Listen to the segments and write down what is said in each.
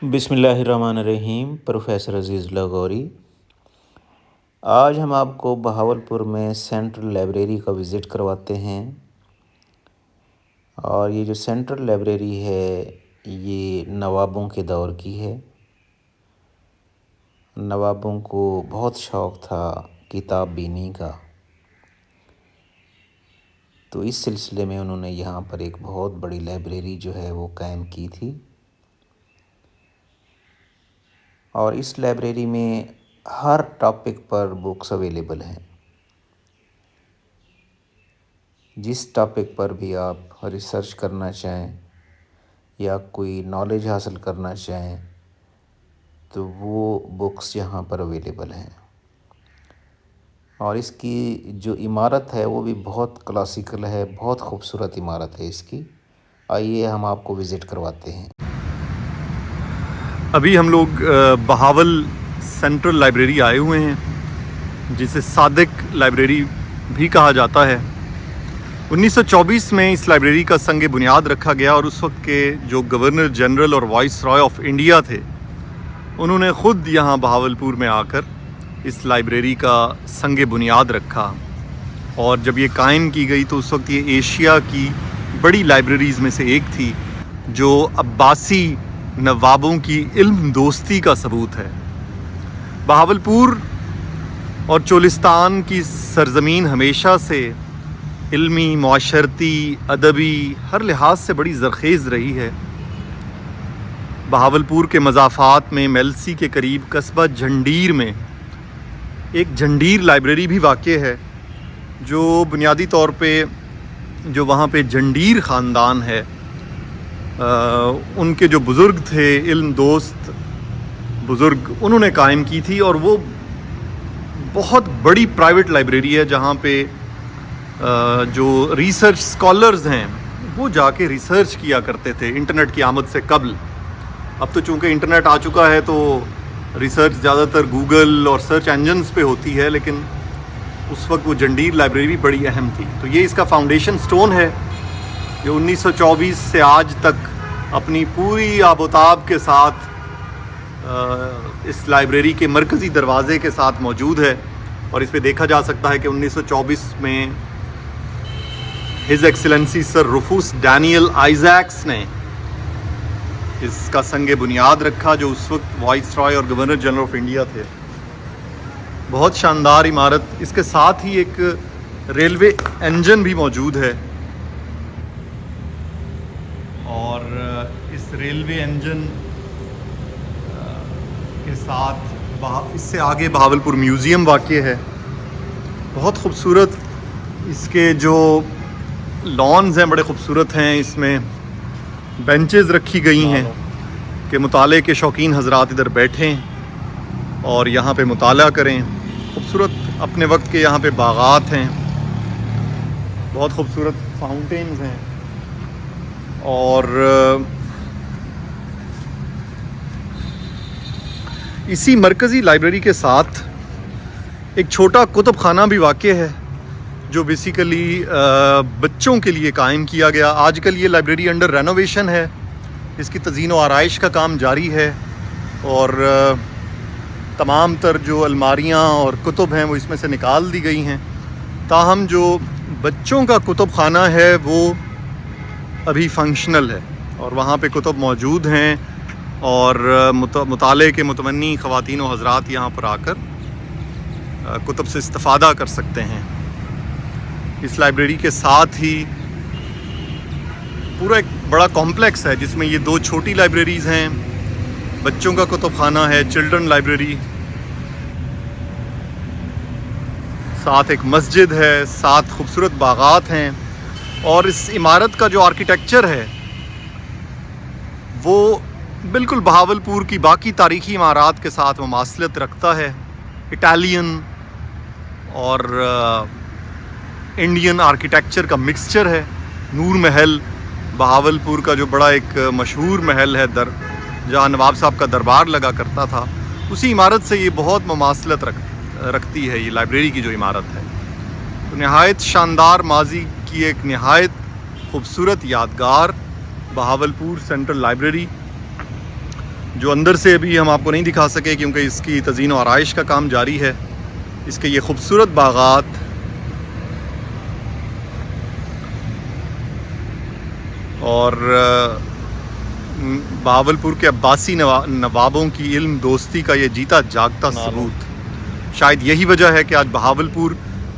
بسم اللہ الرحمن الرحیم۔ پروفیسر عزیز لاغوری، آج ہم آپ کو بہاولپور میں سینٹرل لائبریری کا وزٹ کرواتے ہیں۔ اور یہ جو سینٹرل لائبریری ہے یہ نوابوں کے دور کی ہے۔ نوابوں کو بہت شوق تھا کتاب بینی کا، تو اس سلسلے میں انہوں نے یہاں پر ایک بہت بڑی لائبریری جو ہے وہ قائم کی تھی۔ اور اس لائبریری میں ہر ٹاپک پر بکس اویلیبل ہیں۔ جس ٹاپک پر بھی آپ ریسرچ کرنا چاہیں یا کوئی نالج حاصل کرنا چاہیں تو وہ بکس یہاں پر اویلیبل ہیں۔ اور اس کی جو عمارت ہے وہ بھی بہت کلاسیکل ہے، بہت خوبصورت عمارت ہے اس کی۔ آئیے ہم آپ کو وزٹ کرواتے ہیں۔ ابھی ہم لوگ بہاول سینٹرل لائبریری آئے ہوئے ہیں، جسے صادق لائبریری بھی کہا جاتا ہے۔ 1924 میں اس لائبریری کا سنگ بنیاد رکھا گیا، اور اس وقت کے جو گورنر جنرل اور وائس رائے آف انڈیا تھے انہوں نے خود یہاں بہاولپور میں آ کر اس لائبریری کا سنگ بنیاد رکھا۔ اور جب یہ قائم کی گئی تو اس وقت یہ ایشیا کی بڑی لائبریریز میں سے ایک تھی، جو عباسی نوابوں کی علم دوستی کا ثبوت ہے۔ بہاولپور اور چولستان کی سرزمین ہمیشہ سے علمی، معاشرتی، ادبی ہر لحاظ سے بڑی زرخیز رہی ہے۔ بہاولپور کے مضافات میں میلسی کے قریب قصبہ جھنڈیر میں ایک جھنڈیر لائبریری بھی واقع ہے، جو بنیادی طور پہ جو وہاں پہ جھنڈیر خاندان ہے ان کے جو بزرگ تھے، علم دوست بزرگ، انہوں نے قائم کی تھی۔ اور وہ بہت بڑی پرائیویٹ لائبریری ہے جہاں پہ جو ریسرچ سکالرز ہیں وہ جا کے ریسرچ کیا کرتے تھے انٹرنیٹ کی آمد سے قبل۔ اب تو چونکہ انٹرنیٹ آ چکا ہے تو ریسرچ زیادہ تر گوگل اور سرچ انجنز پہ ہوتی ہے، لیکن اس وقت وہ جھنڈیر لائبریری بھی بڑی اہم تھی۔ تو یہ اس کا فاؤنڈیشن سٹون ہے جو 1924 سے آج تک اپنی پوری آب و تاب کے ساتھ اس لائبریری کے مرکزی دروازے کے ساتھ موجود ہے۔ اور اس پہ دیکھا جا سکتا ہے کہ 1924 میں ہز ایکسلنسی سر رفوس ڈینیل آئزیکس نے اس کا سنگ بنیاد رکھا، جو اس وقت وائس رائے اور گورنر جنرل آف انڈیا تھے۔ بہت شاندار عمارت۔ اس کے ساتھ ہی ایک ریلوے انجن بھی موجود ہے، اور اس ریلوے انجن کے ساتھ اس سے آگے بہاولپور میوزیم واقع ہے، بہت خوبصورت۔ اس کے جو لانز ہیں بڑے خوبصورت ہیں، اس میں بینچز رکھی گئی ہیں کہ مطالعے کے شوقین حضرات ادھر بیٹھیں اور یہاں پہ مطالعہ کریں۔ خوبصورت اپنے وقت کے یہاں پہ باغات ہیں، بہت خوبصورت فاؤنٹینز ہیں۔ اور اسی مرکزی لائبریری کے ساتھ ایک چھوٹا کتب خانہ بھی واقع ہے، جو بیسیکلی بچوں کے لیے قائم کیا گیا۔ آج کل یہ لائبریری انڈر رینوویشن ہے، اس کی تزئین و آرائش کا کام جاری ہے، اور تمام تر جو الماریاں اور کتب ہیں وہ اس میں سے نکال دی گئی ہیں۔ تاہم جو بچوں کا کتب خانہ ہے وہ ابھی فنکشنل ہے، اور وہاں پہ کتب موجود ہیں، اور مطالعے کے متمنی خواتین و حضرات یہاں پر آ کر کتب سے استفادہ کر سکتے ہیں۔ اس لائبریری کے ساتھ ہی پورا ایک بڑا کمپلیکس ہے جس میں یہ دو چھوٹی لائبریریز ہیں، بچوں کا کتب خانہ ہے، چلڈرن لائبریری، ساتھ ایک مسجد ہے، ساتھ خوبصورت باغات ہیں۔ اور اس عمارت کا جو آرکیٹیکچر ہے وہ بالکل بہاولپور کی باقی تاریخی عمارات کے ساتھ مماثلت رکھتا ہے۔ اٹالین اور انڈین آرکیٹیکچر کا مکسچر ہے۔ نور محل بہاولپور کا جو بڑا ایک مشہور محل ہے، جہاں نواب صاحب کا دربار لگا کرتا تھا، اسی عمارت سے یہ بہت مماثلت رکھتی ہے یہ لائبریری کی جو عمارت ہے۔ تو نہایت شاندار ماضی کی ایک نہایت خوبصورت یادگار بہاولپور سینٹرل لائبریری۔ جو اندر سے ابھی ہم آپ کو نہیں دکھا سکے کیونکہ اس کی تزئین و آرائش کا کام جاری ہے. اس کے یہ خوبصورت باغات اور بہاولپور کے عباسی نوابوں کی علم دوستی کا یہ جیتا جاگتا ثبوت. شاید یہی وجہ ہے کہ آج بہاولپور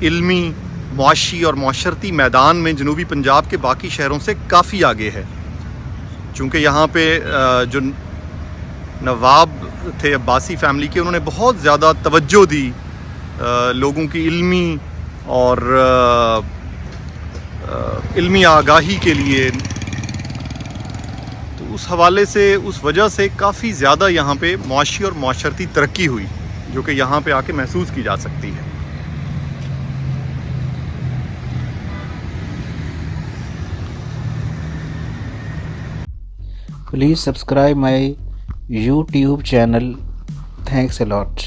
علمی، معاشی اور معاشرتی میدان میں جنوبی پنجاب کے باقی شہروں سے کافی آگے ہے. چونکہ یہاں پہ جو نواب تھے عباسی فیملی کے، انہوں نے بہت زیادہ توجہ دی لوگوں کی علمی اور علمی آگاہی کے لیے. تو اس حوالے سے، اس وجہ سے کافی زیادہ یہاں پہ معاشی اور معاشرتی ترقی ہوئی، جو کہ یہاں پہ آ کے محسوس کی جا سکتی ہے. Please subscribe my YouTube channel. Thanks a lot.